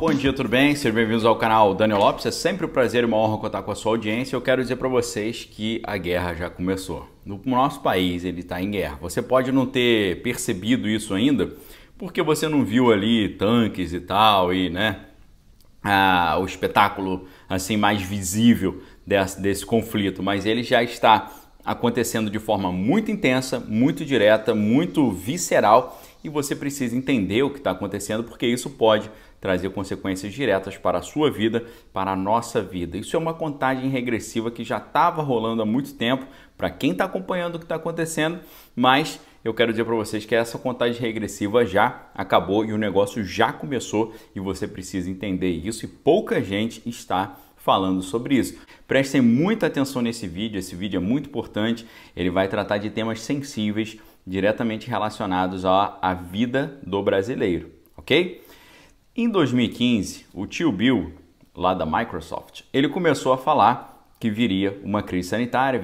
bom dia, tudo bem? Sejam bem-vindos ao canal Daniel Lopes. É sempre um prazer e uma honra contar com a sua audiência. Eu quero dizer para vocês que a guerra já começou. No nosso país ele está em guerra. Você pode não ter percebido isso ainda, porque você não viu ali tanques e tal, e o espetáculo assim mais visível desse conflito, mas ele já está acontecendo de forma muito intensa, muito direta, muito visceral, e você precisa entender o que está acontecendo, porque isso pode trazer consequências diretas para a sua vida, para a nossa vida. Isso é uma contagem regressiva que já estava rolando há muito tempo, para quem está acompanhando o que está acontecendo, mas eu quero dizer para vocês que essa contagem regressiva já acabou e o negócio já começou, e você precisa entender isso, e pouca gente está falando sobre isso. Prestem muita atenção nesse vídeo, esse vídeo é muito importante, ele vai tratar de temas sensíveis, diretamente relacionados à vida do brasileiro, ok? Em 2015, o tio Bill, lá da Microsoft, ele começou a falar que viria uma crise sanitária,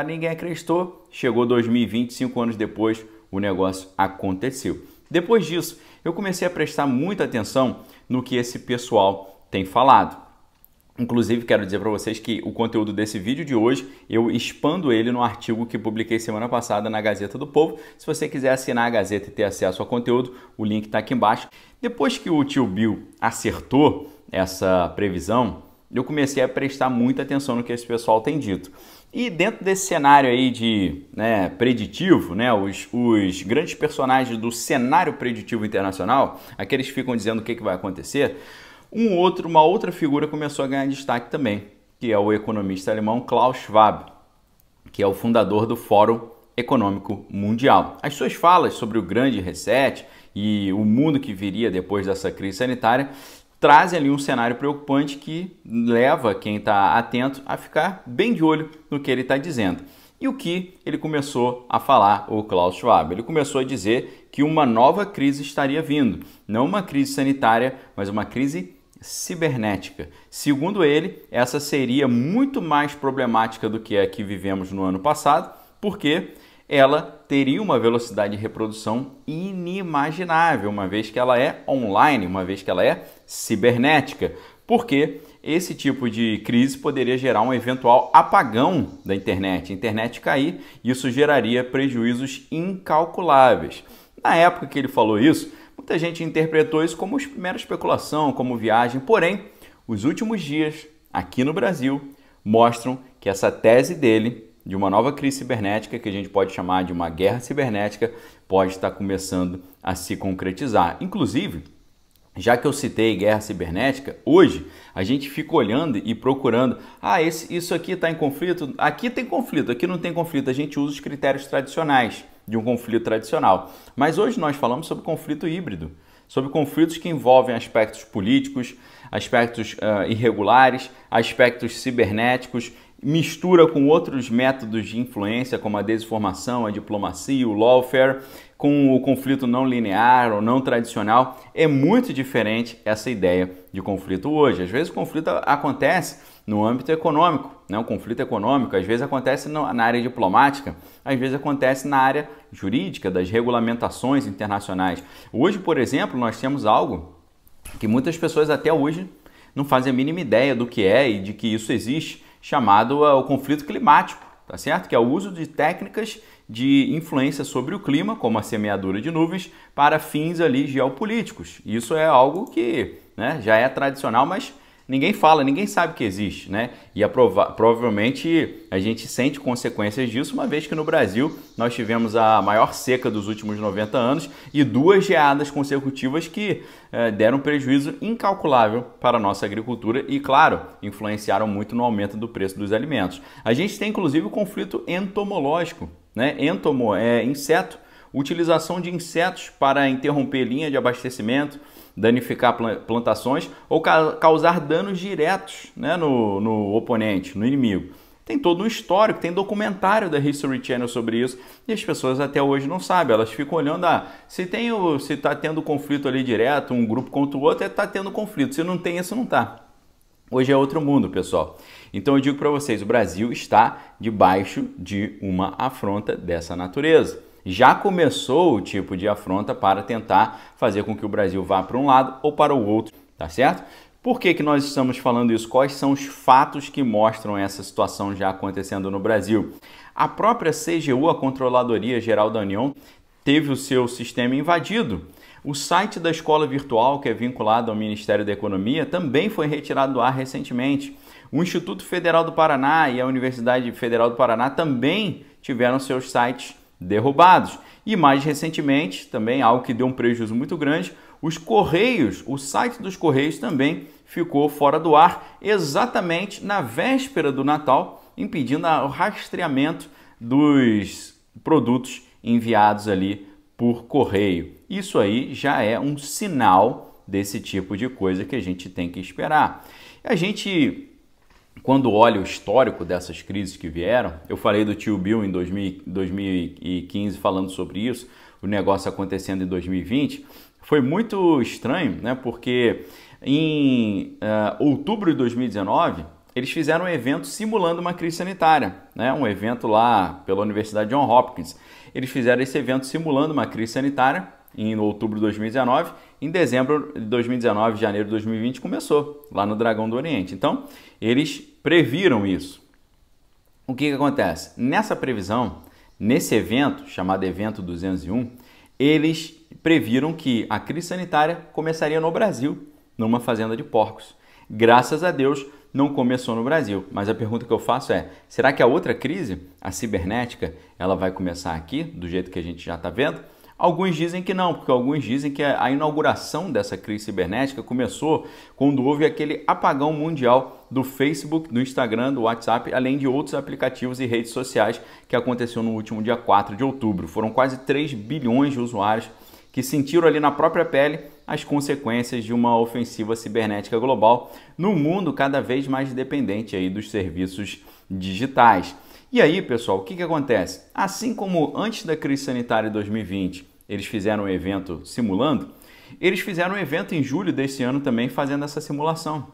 ninguém acreditou, chegou 2020, 5 anos depois, o negócio aconteceu. Depois disso, eu comecei a prestar muita atenção no que esse pessoal tem falado. Inclusive, quero dizer para vocês que o conteúdo desse vídeo de hoje, eu expando ele no artigo que publiquei semana passada na Gazeta do Povo. Se você quiser assinar a Gazeta e ter acesso ao conteúdo, o link está aqui embaixo. Depois que o tio Bill acertou essa previsão, eu comecei a prestar muita atenção no que esse pessoal tem dito. E dentro desse cenário aí de preditivo, os grandes personagens do cenário preditivo internacional, aqueles que ficam dizendo o que vai acontecer, uma outra figura começou a ganhar destaque também, que é o economista alemão Klaus Schwab, que é o fundador do Fórum Econômico Mundial. As suas falas sobre o grande reset e o mundo que viria depois dessa crise sanitária trazem ali um cenário preocupante que leva quem está atento a ficar bem de olho no que ele está dizendo. E o que ele começou a falar, o Klaus Schwab? Ele começou a dizer que uma nova crise estaria vindo. Não uma crise sanitária, mas uma crise cibernética. Segundo ele, essa seria muito mais problemática do que a que vivemos no ano passado, porque ela teria uma velocidade de reprodução inimaginável, uma vez que ela é online, uma vez que ela é cibernética. Porque esse tipo de crise poderia gerar um eventual apagão da internet, a internet cair, e isso geraria prejuízos incalculáveis. Na época que ele falou isso, muita gente interpretou isso como mera especulação, como viagem, porém, os últimos dias aqui no Brasil mostram que essa tese dele de uma nova crise cibernética, que a gente pode chamar de uma guerra cibernética, pode estar começando a se concretizar. Inclusive, já que eu citei guerra cibernética, hoje a gente fica olhando e procurando, isso aqui está em conflito, aqui tem conflito, aqui não tem conflito, a gente usa os critérios tradicionais de um conflito tradicional. Mas hoje nós falamos sobre conflito híbrido, sobre conflitos que envolvem aspectos políticos, aspectos irregulares, aspectos cibernéticos, mistura com outros métodos de influência, como a desinformação, a diplomacia, o lawfare, com o conflito não linear ou não tradicional. É muito diferente essa ideia de conflito hoje. Às vezes o conflito acontece no âmbito econômico, o conflito econômico, às vezes acontece na área diplomática, às vezes acontece na área jurídica, das regulamentações internacionais. Hoje, por exemplo, nós temos algo que muitas pessoas até hoje não fazem a mínima ideia do que é e de que isso existe, chamado o conflito climático, tá certo? Que é o uso de técnicas de influência sobre o clima, como a semeadura de nuvens, para fins ali geopolíticos. Isso é algo que já é tradicional, mas ninguém fala, ninguém sabe que existe, E provavelmente a gente sente consequências disso, uma vez que no Brasil nós tivemos a maior seca dos últimos 90 anos e 2 geadas consecutivas que deram prejuízo incalculável para a nossa agricultura e, claro, influenciaram muito no aumento do preço dos alimentos. A gente tem, inclusive, o conflito entomológico, Entomo é inseto, utilização de insetos para interromper linha de abastecimento, danificar plantações ou causar danos diretos no oponente, no inimigo. Tem todo um histórico, tem documentário da History Channel sobre isso e as pessoas até hoje não sabem. Elas ficam olhando, se está tendo conflito ali direto, um grupo contra o outro, está tendo conflito. Se não tem isso, não está. Hoje é outro mundo, pessoal. Então eu digo para vocês, o Brasil está debaixo de uma afronta dessa natureza. Já começou o tipo de afronta para tentar fazer com que o Brasil vá para um lado ou para o outro tá certo? Por que que nós estamos falando isso? Quais são os fatos que mostram essa situação já acontecendo no Brasil? A própria CGU, a Controladoria Geral da União, teve o seu sistema invadido. O site da escola virtual, que é vinculado ao Ministério da Economia, também foi retirado do ar recentemente. O Instituto Federal do Paraná e a Universidade Federal do Paraná também tiveram seus sites derrubados. E mais recentemente, também algo que deu um prejuízo muito grande, os Correios, o site dos Correios também ficou fora do ar exatamente na véspera do Natal, impedindo o rastreamento dos produtos enviados ali por correio. Isso aí já é um sinal desse tipo de coisa que a gente tem que esperar. A gente, quando olha o histórico dessas crises que vieram, eu falei do Tio Bill em 2015 falando sobre isso, o negócio acontecendo em 2020, foi muito estranho, né? Porque em outubro de 2019, eles fizeram um evento simulando uma crise sanitária, né? Um evento lá pela Universidade Johns Hopkins. Eles fizeram esse evento simulando uma crise sanitária em outubro de 2019. Em dezembro de 2019, janeiro de 2020, começou lá no Dragão do Oriente. Então, eles previram isso. O que acontece? Nessa previsão, nesse evento, chamado Evento 201, eles previram que a crise sanitária começaria no Brasil, numa fazenda de porcos. Graças a Deus, não começou no Brasil. Mas a pergunta que eu faço é, será que a outra crise, a cibernética, ela vai começar aqui, do jeito que a gente já está vendo? Alguns dizem que não, porque alguns dizem que a inauguração dessa crise cibernética começou quando houve aquele apagão mundial do Facebook, do Instagram, do WhatsApp, além de outros aplicativos e redes sociais que aconteceu no último dia 4 de outubro. Foram quase 3 bilhões de usuários que sentiram ali na própria pele as consequências de uma ofensiva cibernética global no mundo cada vez mais dependente aí dos serviços digitais. E aí, pessoal, o que acontece? Assim como antes da crise sanitária de 2020, eles fizeram um evento simulando, eles fizeram um evento em julho desse ano também fazendo essa simulação.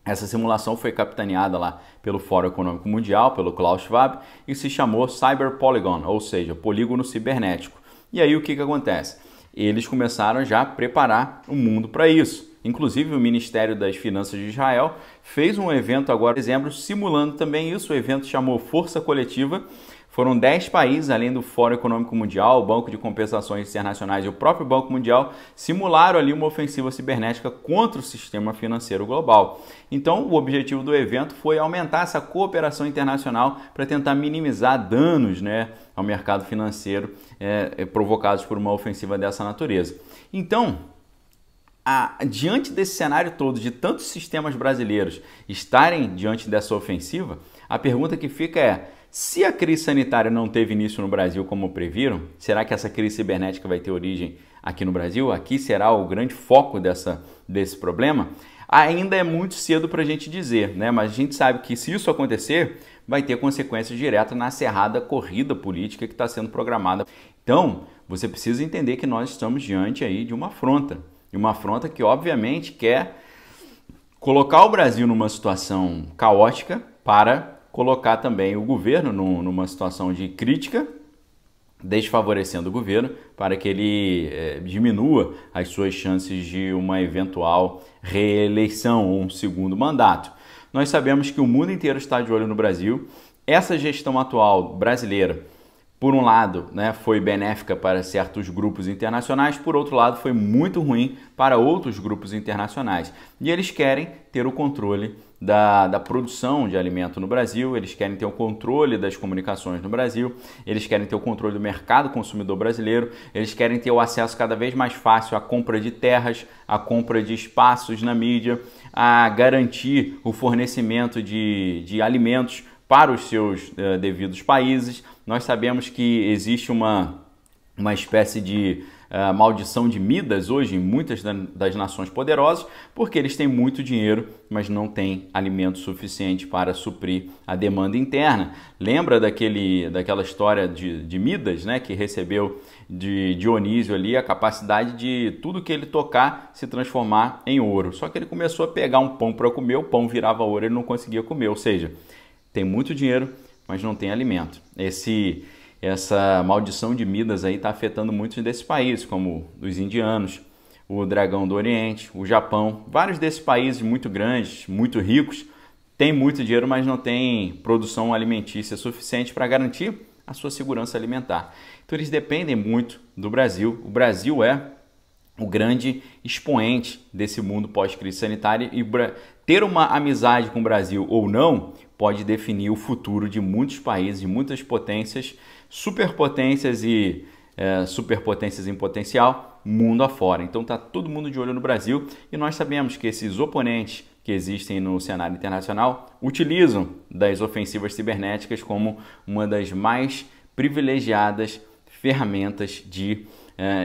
Essa simulação foi capitaneada lá pelo Fórum Econômico Mundial, pelo Klaus Schwab, e se chamou Cyber Polygon, ou seja, polígono cibernético. E aí o que acontece? Eles começaram já a preparar o mundo para isso. Inclusive o Ministério das Finanças de Israel fez um evento agora em dezembro simulando também isso. O evento chamou Força Coletiva. Foram 10 países, além do Fórum Econômico Mundial, o Banco de Compensações Internacionais e o próprio Banco Mundial, simularam ali uma ofensiva cibernética contra o sistema financeiro global. Então, o objetivo do evento foi aumentar essa cooperação internacional para tentar minimizar danos, né, ao mercado financeiro provocados por uma ofensiva dessa natureza. Então, diante desse cenário todo, de tantos sistemas brasileiros estarem diante dessa ofensiva, a pergunta que fica é: se a crise sanitária não teve início no Brasil como previram, será que essa crise cibernética vai ter origem aqui no Brasil? Aqui será o grande foco desse problema? Ainda é muito cedo para a gente dizer, né? Mas a gente sabe que se isso acontecer, vai ter consequências diretas na acirrada corrida política que está sendo programada. Então, você precisa entender que nós estamos diante aí de uma afronta. E uma afronta que, obviamente, quer colocar o Brasil numa situação caótica para colocar também o governo numa situação de crítica, desfavorecendo o governo para que ele diminua as suas chances de uma eventual reeleição ou um segundo mandato. Nós sabemos que o mundo inteiro está de olho no Brasil. Essa gestão atual brasileira, por um lado, né, foi benéfica para certos grupos internacionais, por outro lado, foi muito ruim para outros grupos internacionais. E eles querem ter o controle da produção de alimento no Brasil, eles querem ter o controle das comunicações no Brasil, eles querem ter o controle do mercado consumidor brasileiro, eles querem ter o acesso cada vez mais fácil à compra de terras, à compra de espaços na mídia, a garantir o fornecimento de alimentos para os seus devidos países. Nós sabemos que existe uma espécie de maldição de Midas hoje em muitas das nações poderosas, porque eles têm muito dinheiro, mas não têm alimento suficiente para suprir a demanda interna. Lembra daquela história de Midas, né, que recebeu de Dionísio ali a capacidade de tudo que ele tocar se transformar em ouro. Só que ele começou a pegar um pão para comer, o pão virava ouro, ele não conseguia comer, ou seja, tem muito dinheiro, mas não tem alimento. Essa maldição de Midas aí está afetando muitos desses países, como os indianos, o Dragão do Oriente, o Japão. Vários desses países muito grandes, muito ricos, têm muito dinheiro, mas não têm produção alimentícia suficiente para garantir a sua segurança alimentar. Então eles dependem muito do Brasil. O Brasil é o grande expoente desse mundo pós-crise sanitária e ter uma amizade com o Brasil ou não pode definir o futuro de muitos países, de muitas potências, superpotências e superpotências em potencial, mundo afora. Então está todo mundo de olho no Brasil e nós sabemos que esses oponentes que existem no cenário internacional utilizam das ofensivas cibernéticas como uma das mais privilegiadas ferramentas de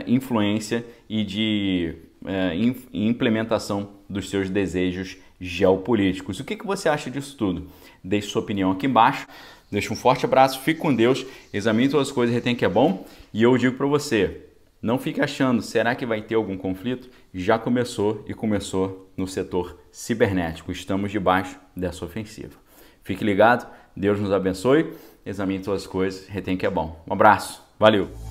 influência e de implementação dos seus desejos geopolíticos. O que você acha disso tudo? Deixe sua opinião aqui embaixo. Deixa um forte abraço, fique com Deus, examine todas as coisas, retém que é bom. E eu digo para você, não fique achando, será que vai ter algum conflito? Já começou e começou no setor cibernético. Estamos debaixo dessa ofensiva. Fique ligado, Deus nos abençoe, examine todas as coisas, retém que é bom. Um abraço, valeu!